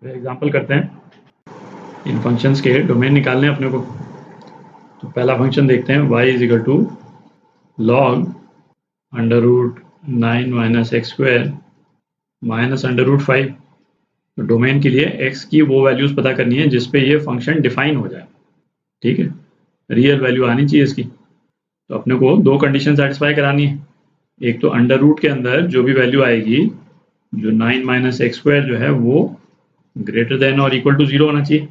Example करते हैं, इन functions के डोमेन निकालने हैं अपने को। तो पहला फंक्शन देखते हैं, y is equal to log under root 9 minus x square minus under root 5। तो डोमेन के लिए x की वो वैल्यूज़ पता करनी है जिस पे ये फंक्शन डिफाइन हो जाए, ठीक है, रियल वैल्यू आनी चाहिए इसकी। तो अपने को दो कंडीशन सेटिस्फाई करानी है। एक तो अंडर रूट के अंदर जो भी वैल्यू आएगी, जो 9 माइनस एक्स स्क्वायर जो है वो ग्रेटर देन और इक्वल टू 0 होना चाहिए,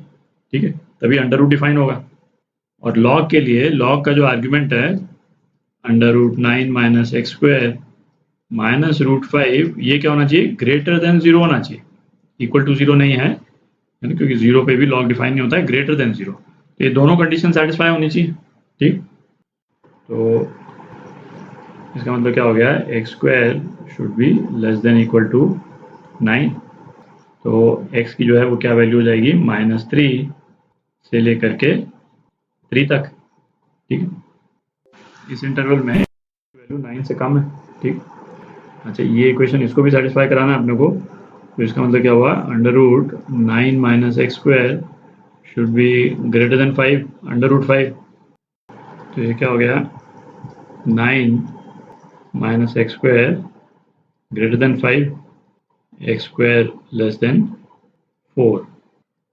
ठीक है, तभी अंडर रूट डिफाइन होगा। और लॉग के लिए लॉग का जो आर्ग्यूमेंट है under root 9 minus x square minus root 5, ये क्या होना चाहिए, ग्रेटर देन 0 होना चाहिए, इक्वल टू 0 नहीं है, क्योंकि 0 पे भी लॉग डिफाइन नहीं होता है, ग्रेटर देन 0। तो ये दोनों कंडीशन सेटिस्फाई होनी चाहिए, ठीक। तो इसका मतलब क्या हो गया, x square should be less than equal to 9। तो x की जो है वो क्या वैल्यू हो जाएगी, -3 से लेकर के 3 तक, ठीक है। इस इंटरवल में वैल्यू 9 से कम है, ठीक। अच्छा, ये इक्वेशन इसको भी सेटिस्फाई कराना है अपने को। तो इसका मतलब क्या हुआ, under root 9 minus x square should be greater than 5 under root 5। तो ये क्या हो गया, 9 minus x square greater than 5, x square less than 4।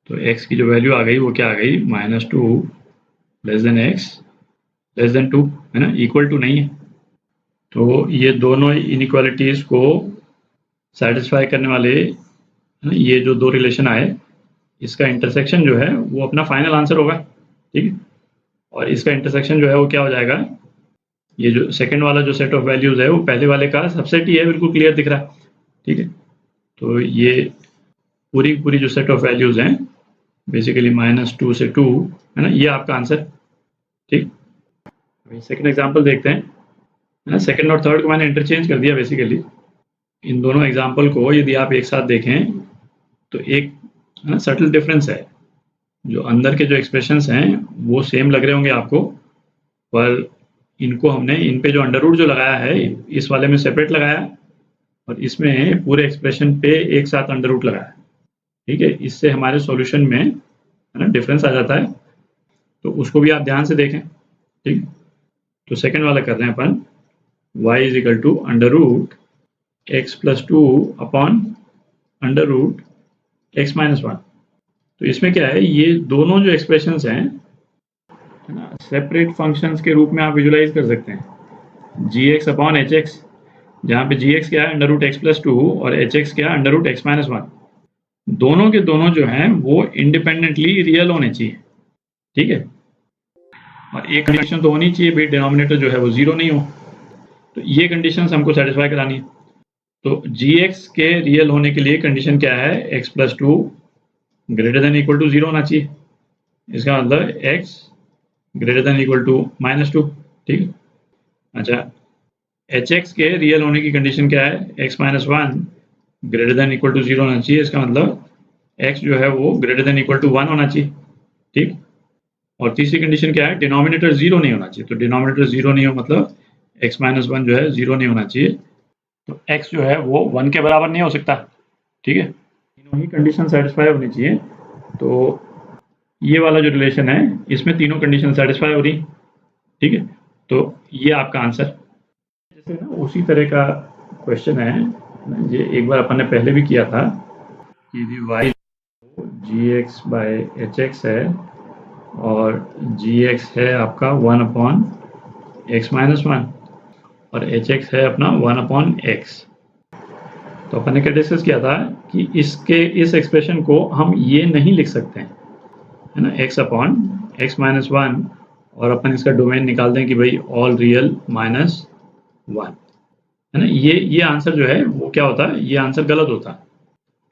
तो x की जो वैल्यू आ गई वो क्या आ गई, -2 less than x less than 2, है ना, इक्वल टू नहीं है। तो ये दोनों इनइक्वालिटीज़ को सेटिस्फाई करने वाले, है ना, ये जो दो रिलेशन आए, इसका इंटरसेक्शन जो है वो अपना फाइनल आंसर होगा, ठीक है। और इसका इंटरसेक्शन जो है वो क्या हो जाएगा, ये जो सेकंड वाला जो सेट ऑफ वैल्यूज़ है वो पहले वाले का सबसेट ही है, बिल्कुल क्लियर दिख रहा है, ठीक है। तो ये पूरी जो सेट ऑफ वैल्यूज़ हैं बेसिकली -2 से 2, है ना, ये आपका आंसर, ठीक। अभी सेकंड एग्जांपल देखते हैं, है ना। सेकंड और थर्ड को मैंने इंटरचेंज कर दिया बेसिकली। इन दोनों एग्जांपल को यदि आप एक साथ देखें तो एक, है ना, सटल डिफरेंस है। जो अंदर के जो एक्सप्रेशंस हैं वो सेम लग रहे होंगे आपको, पर इनको हमने, इन पे जो अंडर रूट जो लगाया है इस वाले में सेपरेट लगाया, और इसमें पूरे एक्सप्रेशन पे एक साथ अंडर रूट लगाया, ठीक है। इससे हमारे सॉल्यूशन में, है ना, डिफरेंस आ जाता है। तो उसको भी आप ध्यान से देखें, ठीक। तो सेकंड वाला कर रहे हैं अपन, y is equal to under root x plus 2 upon under root x minus 1। तो इसमें क्या है, ये दोनों जो एक्सप्रेशंस हैं, है ना, सेपरेट फंक्शंस के रूप में आप विजुलाइज कर सकते हैं। जी एक्स अपॉन एच एक्स, जहाँ पे जी एक्स क्या है, अंडर रूट एक्स प्लस 2, और एच एक्स क्या है, अंडर रूट एक्स माइनस 1। दोनों के दोनों जो हैं वो इंडिपेंडेंटली रियल होने चाहिए, ठीक है। और एक कंडीशन तो होनी चाहिए भाई, डिनोमिनेटर जो है वो 0 नहीं हो। तो ये कंडीशंस हमको सेटिस्फाई करानी है। तो gx के रियल होने के लिए कंडीशन क्या है, x plus 2 greater than equal to 0 होना चाहिए। इसका मतलब x greater than equal to -2, ठीक है। अच्छा, hx के रियल होने की कंडीशन क्या है, x minus 1 greater than equal to 0 होना चाहिए। इसका मतलब x जो है वो ग्रेटर देन इक्वल टू 1 होना चाहिए, ठीक। और तीसरी कंडीशन क्या है, डिनोमिनेटर 0 नहीं होना चाहिए। तो डिनोमिनेटर 0 नहीं हो मतलब x माइनस 1 जो है 0 नहीं होना चाहिए। तो x जो है वो 1 के बराबर नहीं हो सकता, ठीक है। तीनों ही कंडीशन सेटिस्फाई होनी चाहिए। तो ये वाला जो रिलेशन है इसमें तीनों कंडीशन सेटिस्फाई हो रही, ठीक है। तो ये आपका आंसर। जैसे ना उसी तरह का क्वेश्चन है, ये एक बार अपन ने पहले भी किया था कि यदि y g x by h x है और जी एक्स है आपका 1 अपॉन एक्स माइनस 1, और एच एक्स है अपना 1 अपॉन एक्स। तो अपन ने क्या डिस्कस किया था कि इसके इस एक्सप्रेशन को हम ये नहीं लिख सकते हैं, है ना, x अपॉन एक्स माइनस 1, और अपन इसका डोमेन निकाल दें कि भाई ऑल रियल माइनस 1, है ना। ये आंसर जो है वो क्या होता है, ये आंसर गलत होता है,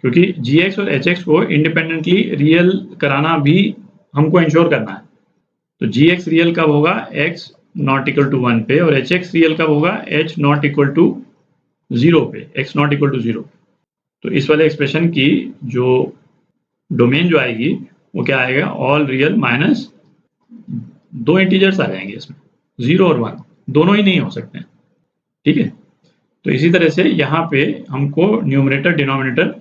क्योंकि gx और hx को इंडिपेंडेंटली रियल कराना भी हमको इंश्योर करना है। तो gx रियल कब होगा, x नॉट इक्वल टू 1 पे, और hx रियल कब होगा, h नॉट इक्वल टू 0 पे, x नॉट इक्वल टू 0। तो इस वाले एक्सप्रेशन की जो डोमेन जो आएगी वो क्या आएगा, ऑल रियल माइनस 2 इंटीजर्स आ जाएंगे इसमें, 0 और 1 दोनों ही नहीं हो सकते हैं, ठीक है। तो इसी तरह से यहाँ पे हमको न्यूमरेटर डिनोमिनेटर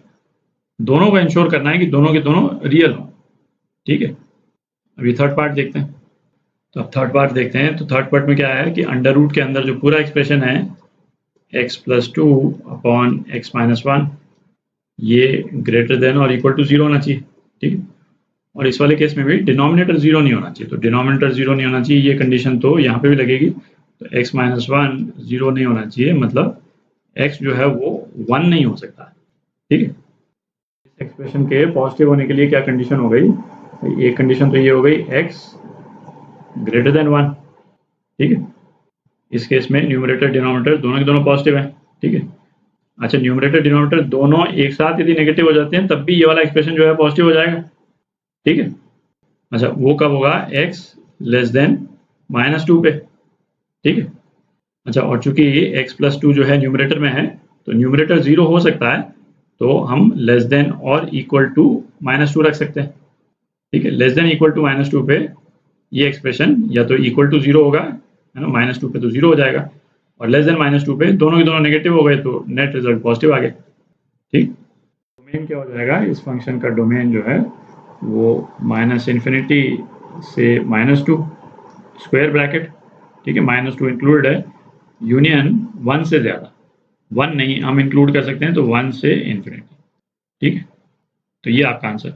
दोनों को इंश्योर करना है कि दोनों के दोनों रियल हों, ठीक है। अभी थर्ड पार्ट देखते हैं। तो अब थर्ड पार्ट देखते हैं। तो थर्ड पार्ट में क्या है कि अंडर रूट के अंदर जो पूरा एक्सप्रेशन है x+2 अपॉन x-1 ये ग्रेटर देन और इक्वल टू 0 होना चाहिए, ठीक है। और इस वाले केस में भी डिनोमिनेटर 0 नहीं होना चाहिए। तो डिनोमिनेटर 0 नहीं होना चाहिए, ये कंडीशन तो यहाँ पे भी लगेगी। तो x-1 0 नहीं होना चाहिए, मतलब x जो है वो 1 नहीं हो सकता, ठीक है। इस एक्सप्रेशन के पॉजिटिव होने के लिए क्या कंडीशन हो गई? एक कंडीशन तो ये हो गई x ग्रेटर देन 1, ठीक है। इस केस में न्यूमरेटर डिनोमिनेटर दोनों के दोनों पॉजिटिव हैं, ठीक है। अच्छा, न्यूमरेटर डिनोमिनेटर दोनों एक साथ यदि नेगेटिव हो जाते हैं तब भी ये वाला एक्सप्रेशन जो है पॉजिटिव हो जाएगा, ठीक है। अच्छा, वो कब होगा? x लेस देन -2 पे, ठीक है। अच्छा, और चूंकि x+2 जो है न्यूमरेटर में है तो न्यूमरेटर 0 हो सकता है, तो हम लेस देन और इक्वल टू -2 रख सकते हैं, ठीक है। लेस देन इक्वल टू -2 पे ये एक्सप्रेशन या तो इक्वल टू 0 होगा, है ना, -2 पे तो 0 हो जाएगा, और लेस देन -2 पे दोनों के दोनों नेगेटिव हो गए तो नेट रिजल्ट पॉजिटिव आ गया, ठीक। डोमेन क्या हो जाएगा? इस फंक्शन का डोमेन जो है वो -∞ से -2 स्क्वायर ब्रैकेट, ठीक है, -2 इंक्लूडेड है, यूनियन 1 से ज़्यादा, 1 नहीं हम इंक्लूड कर सकते हैं, तो 1 से इन्फिनिटी, ठीक है। तो ये आपका आंसर